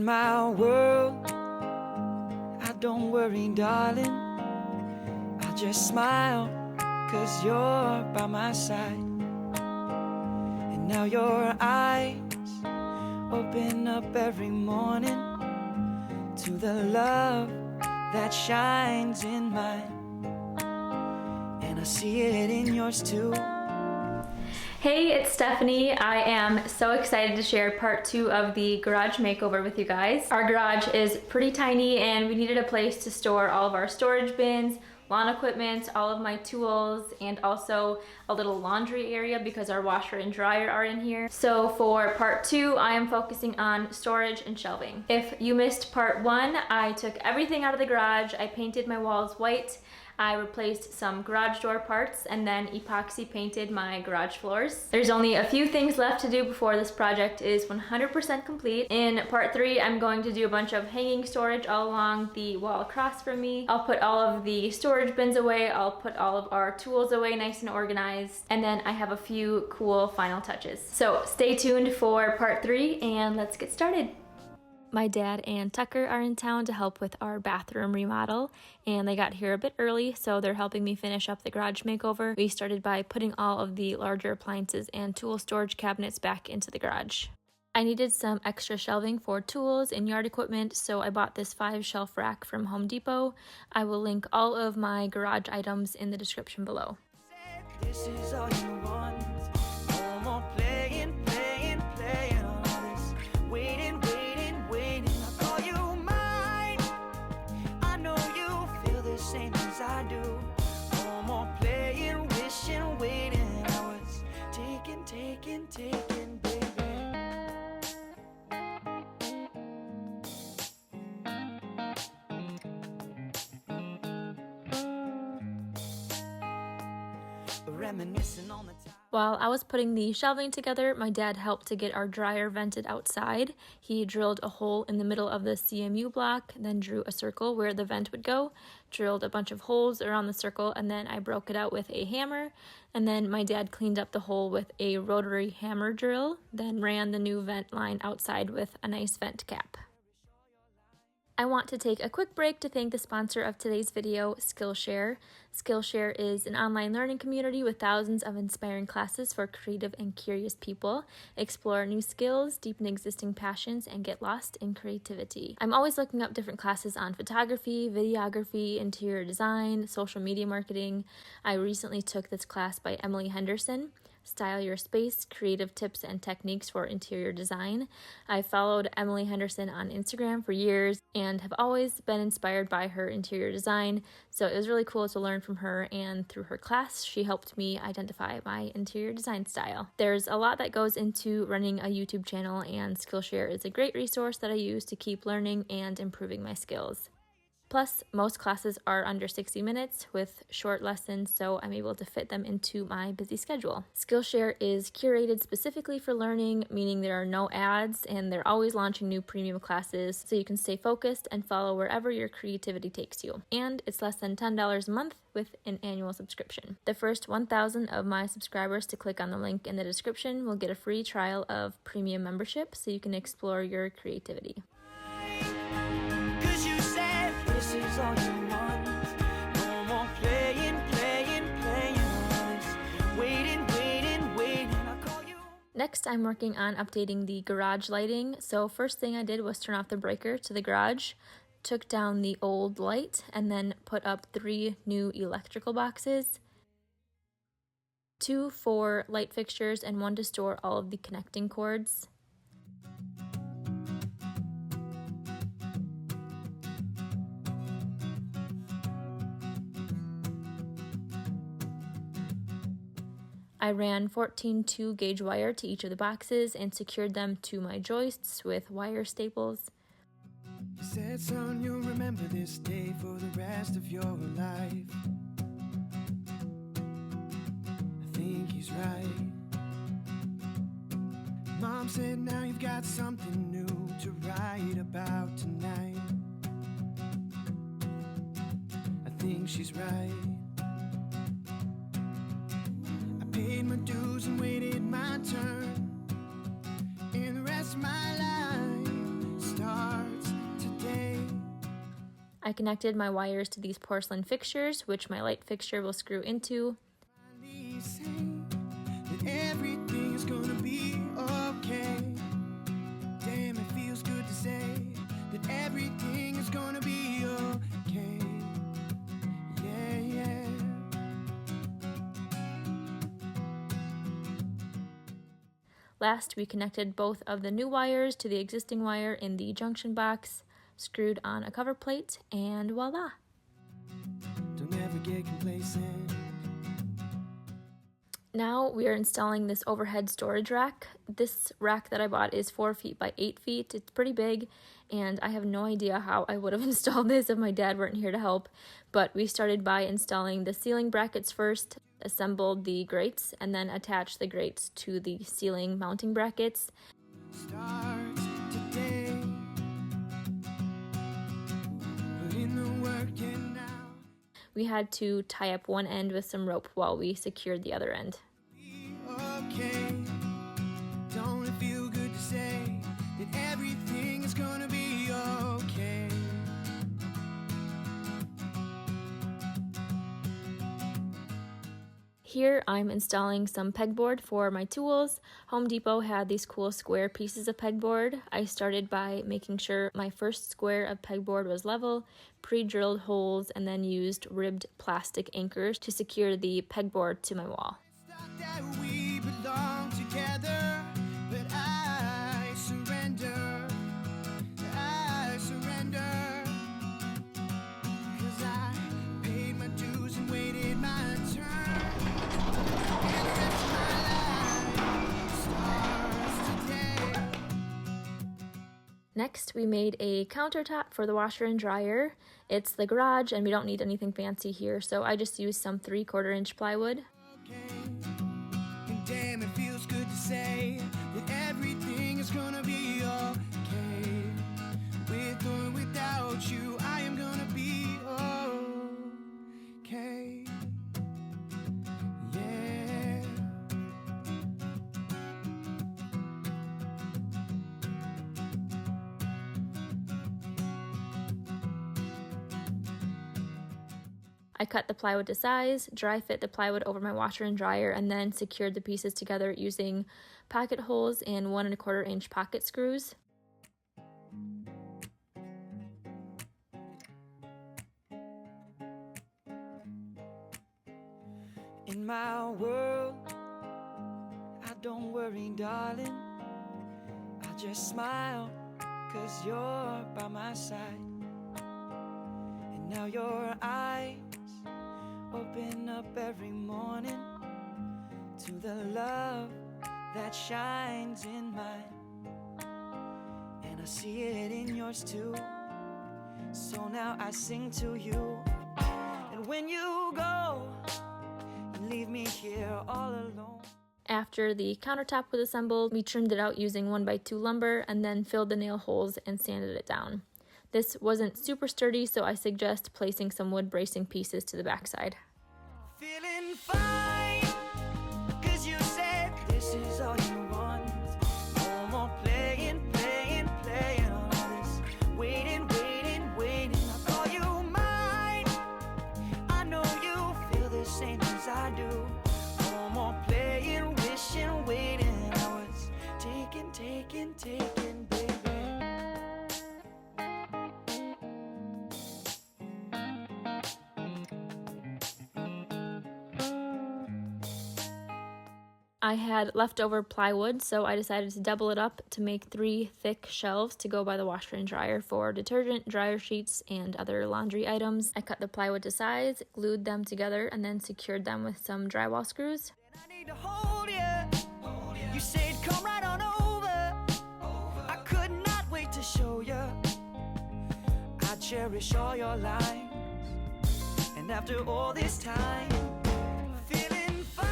in my world. I don't worry, darling, I just smile, 'cause you're by my side. And now your eyes open up every morning to the love that shines in mine, and I see it in yours too. Hey, it's Stephanie. I am so excited to share part 2 of the garage makeover with you guys. Our garage is pretty tiny and we needed a place to store all of our storage bins, lawn equipment, all of my tools, and also a little laundry area because our washer and dryer are in here. So for part 2, I am focusing on storage and shelving. If you missed part 1, I took everything out of the garage, I painted my walls white, I replaced some garage door parts, and then epoxy painted my garage floors. There's only a few things left to do before this project is 100% complete. In part 3, I'm going to do a bunch of hanging storage all along the wall across from me. I'll put all of the storage bins away, I'll put all of our tools away nice and organized, and then I have a few cool final touches. So stay tuned for part 3 and let's get started. My dad and Tucker are in town to help with our bathroom remodel, and they got here a bit early, so they're helping me finish up the garage makeover. We started by putting all of the larger appliances and tool storage cabinets back into the garage. I needed some extra shelving for tools and yard equipment, so I bought this 5-shelf rack from Home Depot. I will link all of my garage items in the description below. This is all you want. No more playing, playing, playing all this. Waiting, waiting, waiting. I call you mine. I know you feel the same as I do. No more playing, wishing, waiting. I was taking, taking, taking, baby. Reminiscing on the time. While I was putting the shelving together, my dad helped to get our dryer vented outside. He drilled a hole in the middle of the CMU block, then drew a circle where the vent would go, drilled a bunch of holes around the circle, and then I broke it out with a hammer. And then my dad cleaned up the hole with a rotary hammer drill, then ran the new vent line outside with a nice vent cap. I want to take a quick break to thank the sponsor of today's video, Skillshare. Skillshare is an online learning community with thousands of inspiring classes for creative and curious people. Explore new skills, deepen existing passions, and get lost in creativity. I'm always looking up different classes on photography, videography, interior design, social media marketing. I recently took this class by Emily Henderson, Style Your Space, Creative Tips and Techniques for Interior Design. I followed Emily Henderson on Instagram for years and have always been inspired by her interior design, so it was really cool to learn from her, and through her class, she helped me identify my interior design style. There's a lot that goes into running a YouTube channel, and Skillshare is a great resource that I use to keep learning and improving my skills. Plus, most classes are under 60 minutes with short lessons, so I'm able to fit them into my busy schedule. Skillshare is curated specifically for learning, meaning there are no ads, and they're always launching new premium classes, so you can stay focused and follow wherever your creativity takes you. And it's less than $10 a month with an annual subscription. The first 1,000 of my subscribers to click on the link in the description will get a free trial of premium membership, so you can explore your creativity. This is all you want. No more playing, playing, playing all this. Waiting, waiting, waiting. I call you. Next, I'm working on updating the garage lighting. So first thing I did was turn off the breaker to the garage, took down the old light, and then put up 3 new electrical boxes. 2 for light fixtures and 1 to store all of the connecting cords. I ran 14 2-gauge wire to each of the boxes and secured them to my joists with wire staples. You said, son, you'll remember this day for the rest of your life. I think he's right. Mom said, now you've got something new to write about tonight. I think she's right. Paid my dues and waited my turn, and the rest of my life started I connected my wires to these porcelain fixtures, which my light fixture will screw into. Everything's gonna be okay. Damn, it feels good to say that everything is gonna be okay. Yeah, yeah. Last, we connected both of the new wires to the existing wire in the junction box, screwed on a cover plate, and voila! Don't ever get complacent. Now we are installing this overhead storage rack. This rack that I bought is 4 feet by 8 feet. It's pretty big, and I have no idea how I would have installed this if my dad weren't here to help. But we started by installing the ceiling brackets first, assembled the grates, and then attached the grates to the ceiling mounting brackets. Starts today. Put in the work and now. We had to tie up one end with some rope while we secured the other end. Okay. Don't it feel good to say that everything is gonna be okay? Here I'm installing some pegboard for my tools. Home Depot had these cool square pieces of pegboard. I started by making sure my first square of pegboard was level, pre-drilled holes, and then used ribbed plastic anchors to secure the pegboard to my wall. That we belong together, but I surrender. I surrender. 'Cause I paid my dues and waited my turn. And the rest of my life starts today. Next, we made a countertop for the washer and dryer. It's the garage, and we don't need anything fancy here, so I just used some 3/4 inch plywood. And damn, it feels good to say that everything is gonna be okay. With or without you, I am gonna be okay. Yeah. I cut the plywood to size, dry fit the plywood over my washer and dryer, and then secured the pieces together using pocket holes and 1 1/4 inch pocket screws. In my world, I don't worry, darling. I just smile, 'cause you're by my side. And now your eyes open up every morning to the love that shines in mine. And I see it in yours too. So now I sing to you. And when you go, you leave me here all alone. After the countertop was assembled, we trimmed it out using 1x2 lumber and then filled the nail holes and sanded it down. This wasn't super sturdy, so I suggest placing some wood bracing pieces to the backside. Feeling fine, 'cause you said this is all you want. No more playing, playing, playing on all this. Waiting, waiting, waiting. I call you mine. I know you feel the same as I do. No more playing, wishing, waiting. I was taking, taking, taking, baby. I had leftover plywood, so I decided to double it up to make 3 thick shelves to go by the washer and dryer for detergent, dryer sheets, and other laundry items. I cut the plywood to size, glued them together, and then secured them with some drywall screws. I need to hold you. You said come right on over. I could not wait to show you. I cherish all your lines. And after all this time, feeling fine.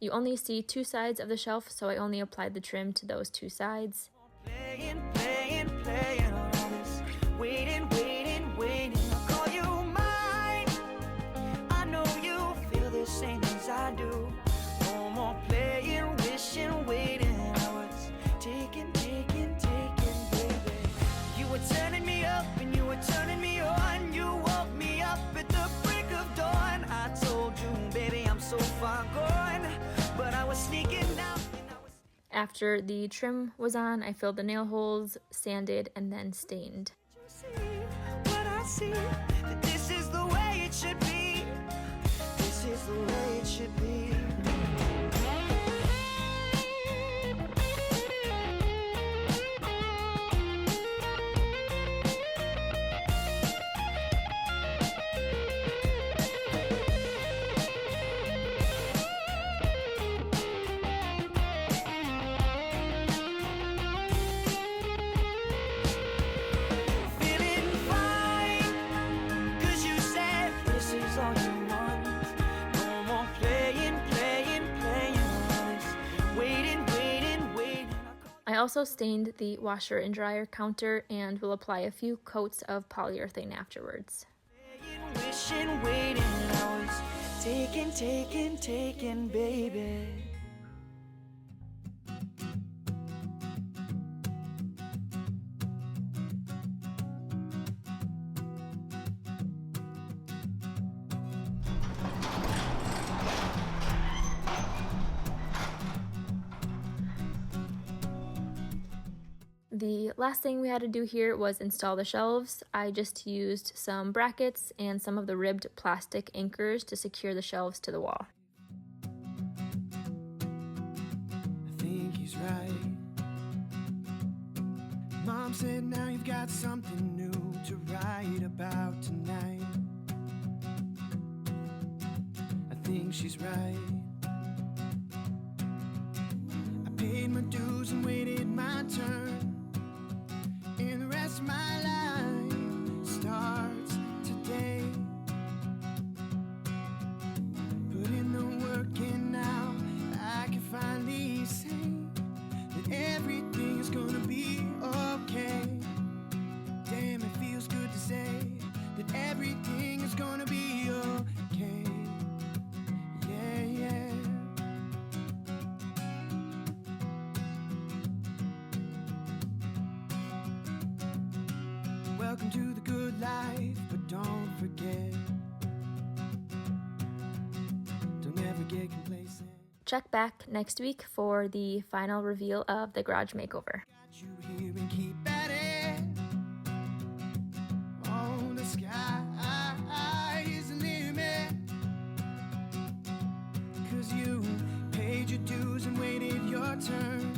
You only see 2 sides of the shelf, so I only applied the trim to those 2 sides. Playing, playing, playing on all this. Waiting, waiting, waiting. I call you mine. I know you feel the same as I do. No more playing, wishing, waiting. I was taking, taking, taking, baby. You were turning me up and you were turning me on. far gone, but I was sneaking out. After the trim was on, I filled the nail holes, sanded, and then stained. What I see, that this is the way it should be. This is the way it should be. I also stained the washer and dryer counter and will apply a few coats of polyurethane afterwards. Wishing, waiting, I was taking, baby. The last thing we had to do here was install the shelves. I just used some brackets and some of the ribbed plastic anchors to secure the shelves to the wall. I think he's right. Mom said now you've got something new to write about tonight. I think she's right. I paid my dues and waited my turn. And the rest of my life starts today. Put in the work and now I can finally say that everything is gonna be okay. Damn, it feels good to say that everything is gonna be okay. Yeah, yeah. Welcome to the good life, but don't forget, don't ever get complacent. Check back next week for the final reveal of the garage makeover. Got you here and keep at it. Oh, the sky is the limit. 'Cause you paid your dues and waited your turn.